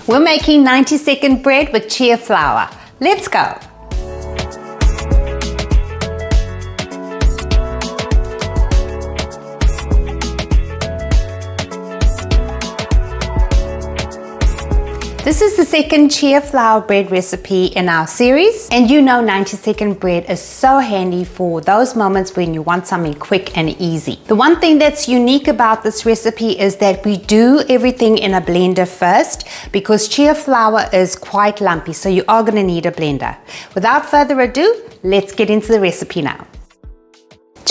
We're making 90-second bread with chia flour. Let's go. This is the second chia flour bread recipe in our series, and you know 90-second bread is so handy for those moments when you want something quick and easy. The one thing that's unique about this recipe is that we do everything in a blender first because chia flour is quite lumpy, so you are going to need a blender. Without further ado, let's get into the recipe now.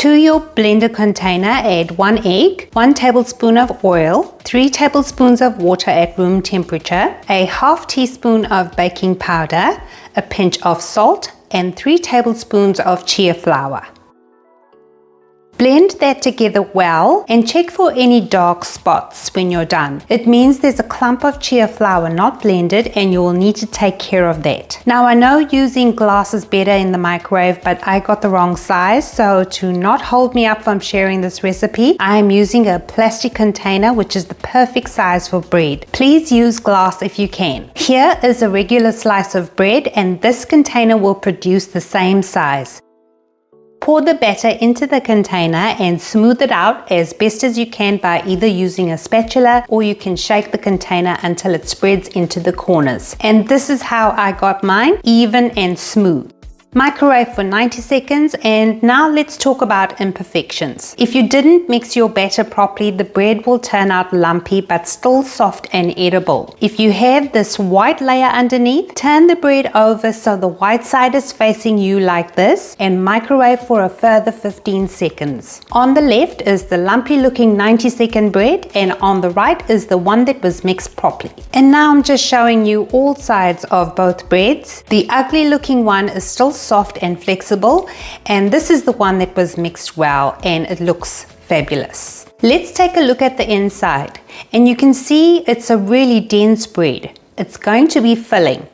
To your blender container, add 1 egg, 1 tablespoon of oil, 3 tablespoons of water at room temperature, a ½ teaspoon of baking powder, a pinch of salt, and 3 tablespoons of chia flour. Blend that together well and check for any dark spots when you're done. It means there's a clump of chia flour not blended and you will need to take care of that. Now I know using glass is better in the microwave, but I got the wrong size, so to not hold me up from sharing this recipe, I am using a plastic container which is the perfect size for bread. Please use glass if you can. Here is a regular slice of bread and this container will produce the same size. Pour the batter into the container and smooth it out as best as you can by either using a spatula, or you can shake the container until it spreads into the corners. And this is how I got mine, even and smooth. Microwave for 90 seconds, and now let's talk about imperfections. If you didn't mix your batter properly, the bread will turn out lumpy but still soft and edible. If you have this white layer underneath, turn the bread over so the white side is facing you like this and microwave for a further 15 seconds. On the left is the lumpy looking 90-second bread, and on the right is the one that was mixed properly. And now I'm just showing you all sides of both breads. The ugly looking one is still soft and flexible, and this is the one that was mixed well and it looks fabulous. Let's take a look at the inside, and you can see it's a really dense bread. It's going to be filling.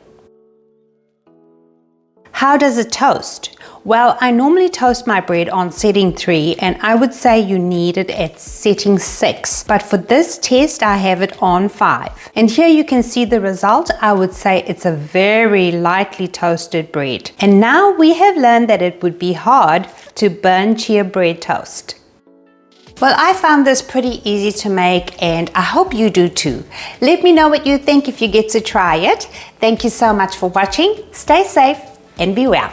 How does it toast? Well, I normally toast my bread on setting 3, and I would say you need it at setting 6. But for this test, I have it on 5. And here you can see the result. I would say it's a very lightly toasted bread. And now we have learned that it would be hard to burn chia bread toast. Well, I found this pretty easy to make, and I hope you do too. Let me know what you think if you get to try it. Thank you so much for watching. Stay safe and be well.